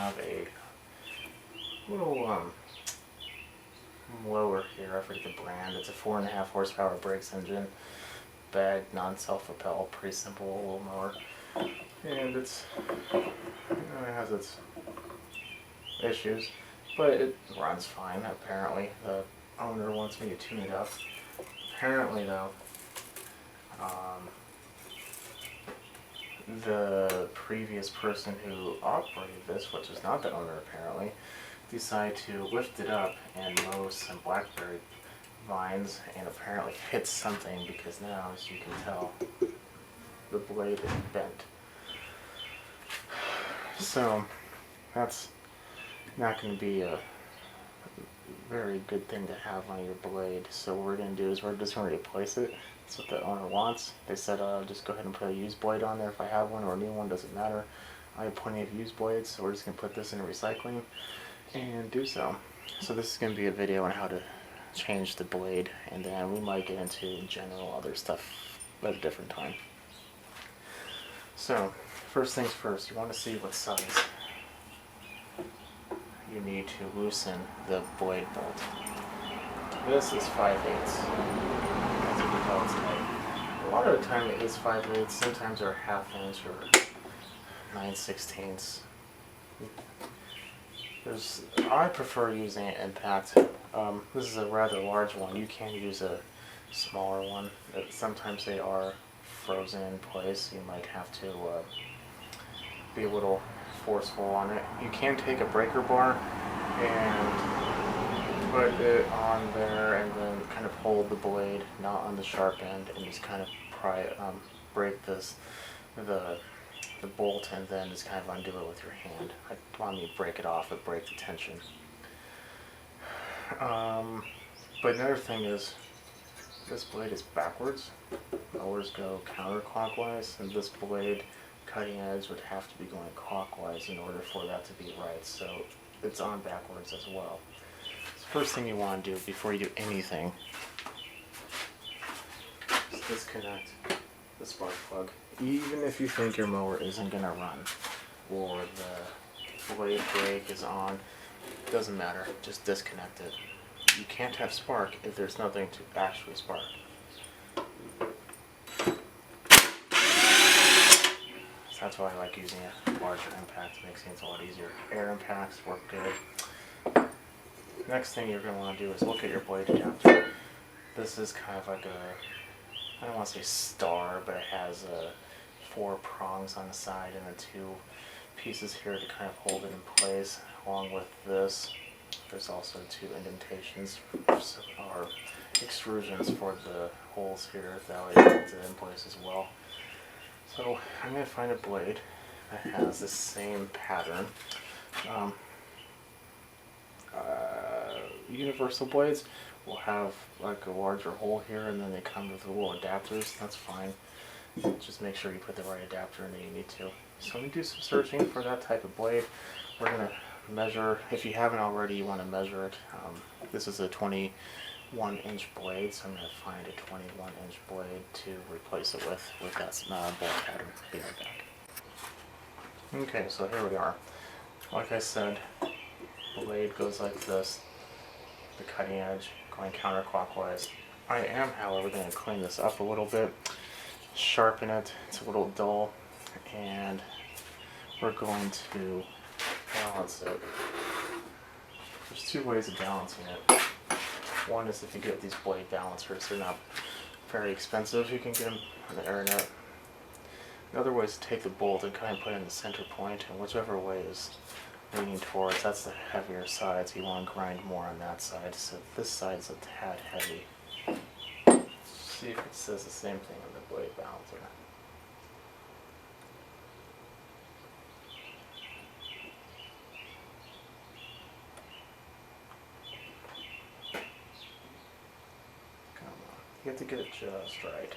have a little mower here. I forget the brand. It's a 4.5 horsepower brakes engine, bag, non-self-propel, pretty simple little mower. And it's, it has its issues, but it runs fine. Apparently, the owner wants me to tune it up. Apparently, though, the previous person who operated this, which is not the owner apparently, decided to lift it up and mow some blackberry vines, and apparently hit something, because now, as you can tell, the blade is bent. So that's not going to be a very good thing to have on your blade. So what we're going to do is we're just going to replace it. That's what the owner wants. They said just go ahead and put a used blade on there if I have one, or a new one, doesn't matter. I have plenty of used blades, so we're just going to put this in recycling and do so. So this is going to be a video on how to change the blade, and then we might get into general other stuff at a different time. So first things first, you want to see what size you need to loosen the blade bolt. This is 5/8. As you can tell, it's tight. A lot of the time it is 5/8. Sometimes they're 1/2 inch or 9/16. I prefer using an impact. This is a rather large one. You can use a smaller one. Sometimes they are frozen in place. You might have to be a little forceful on it. You can take a breaker bar and put it on there and then kind of hold the blade, not on the sharp end, and just kind of break the bolt, and then just kind of undo it with your hand. I don't want you to break it off, but break the tension. But another thing is, this blade is backwards. Mowers go counterclockwise, and this blade cutting edge would have to be going clockwise in order for that to be right. So it's on backwards as well. So first thing you want to do before you do anything is disconnect the spark plug. Even if you think your mower isn't going to run or the blade brake is on, it doesn't matter, just disconnect it. You can't have spark if there's nothing to actually spark. So that's why I like using a larger impact. It makes things a lot easier. Air impacts work good. Next thing you're going to want to do is look at your blade adapter. This is kind of like I don't want to say star, but it has 4 prongs on the side and the 2 pieces here to kind of hold it in place. Along with this, there's also 2 indentations or extrusions for the holes here that way it holds it in place as well. So I'm going to find a blade that has the same pattern. Universal blades will have like a larger hole here, and then they come with little adapters. That's fine. Just make sure you put the right adapter in that you need to. So I'm going to do some searching for that type of blade. We're going to measure, if you haven't already, you want to measure it. This is a 21-inch blade, so I'm going to find a 21-inch blade to replace it with that bolt pattern. Be right back. Okay, so here we are. Like I said, the blade goes like this, the cutting edge going counterclockwise. I am, however, going to clean this up a little bit, sharpen it. It's a little dull, and we're going to balance it. There's 2 ways of balancing it. One is if you get these blade balancers. They're not very expensive. You can get them on the internet. Another way is to take the bolt and kind of put it in the center point, and whichever way is leaning towards, that's the heavier side, so you want to grind more on that side. So this side's a tad heavy. See if it says the same thing on the blade balancer. Come on, you have to get it just right.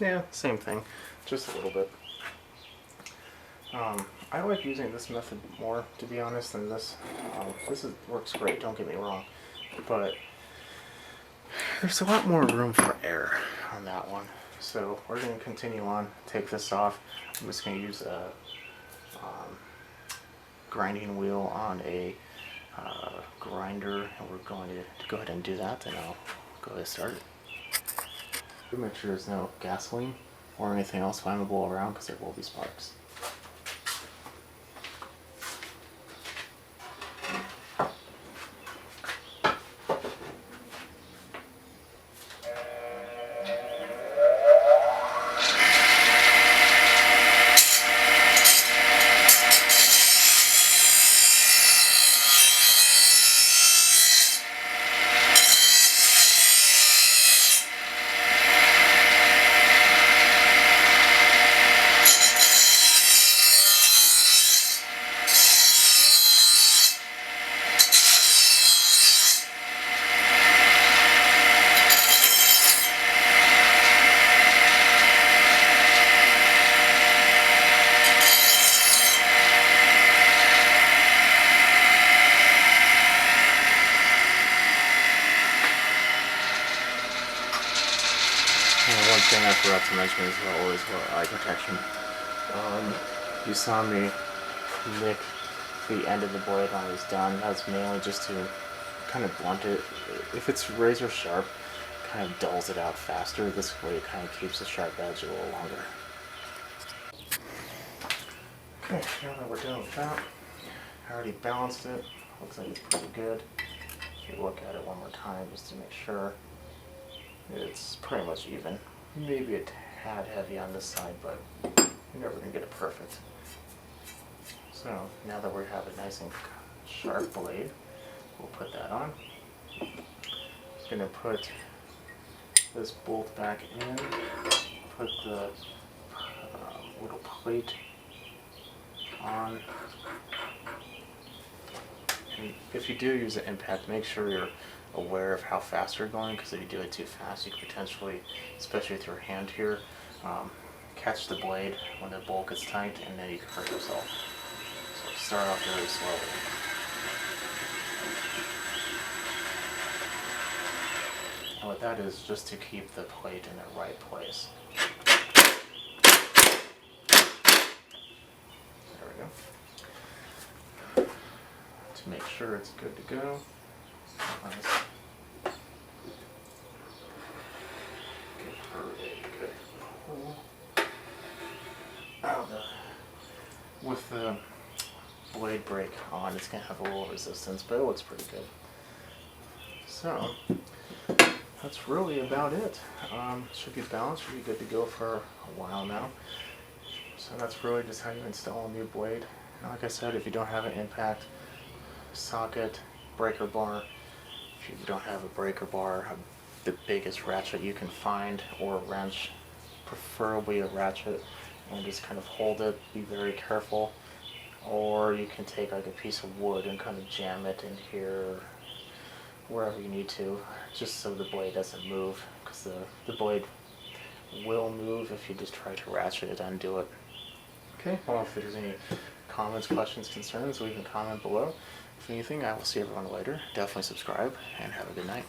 Yeah, same thing, just a little bit. I like using this method more, to be honest, than this. Works great, don't get me wrong, but there's a lot more room for error on that one. So we're going to continue on, take this off. I'm just going to use a grinding wheel on a grinder, and we're going to go ahead and do that, and I'll go ahead and start it. Make sure there's no gasoline or anything else flammable around, because there will be sparks. One thing I forgot to mention as well is eye protection. You saw me nick the end of the blade when I was done. That's mainly just to kind of blunt it. If it's razor sharp, it kind of dulls it out faster. This way it kind of keeps the sharp edge a little longer. Okay, now that we're done with that, I already balanced it. Looks like it's pretty good. If you look at it one more time just to make sure, it's pretty much even. Maybe a tad heavy on this side, but you're never going to get it perfect. So now that we have a nice and sharp blade, we'll put that on. Just going to put this bolt back in, put the little plate on. And if you do use an impact, make sure you're aware of how fast you're going, because if you do it too fast, you could potentially, especially with your hand here, catch the blade when the bolt gets tight, and then you can hurt yourself. So start off very slowly. And what that is, just to keep the plate in the right place. There we go. To make sure it's good to go. With the blade brake on, it's going to have a little resistance, but it looks pretty good. So, that's really about it. Should be balanced, should be good to go for a while now. So that's really just how you install a new blade. And like I said, if you don't have an impact, socket, breaker bar, if you don't have a breaker bar, the biggest ratchet you can find, or a wrench, preferably a ratchet, and just kind of hold it, be very careful. Or you can take like a piece of wood and kind of jam it in here, wherever you need to, just so the blade doesn't move, because the blade will move if you just try to ratchet it, undo it. Okay, well, if there's any comments, questions, concerns, leave a comment below. If anything, I will see everyone later. Definitely subscribe, and have a good night.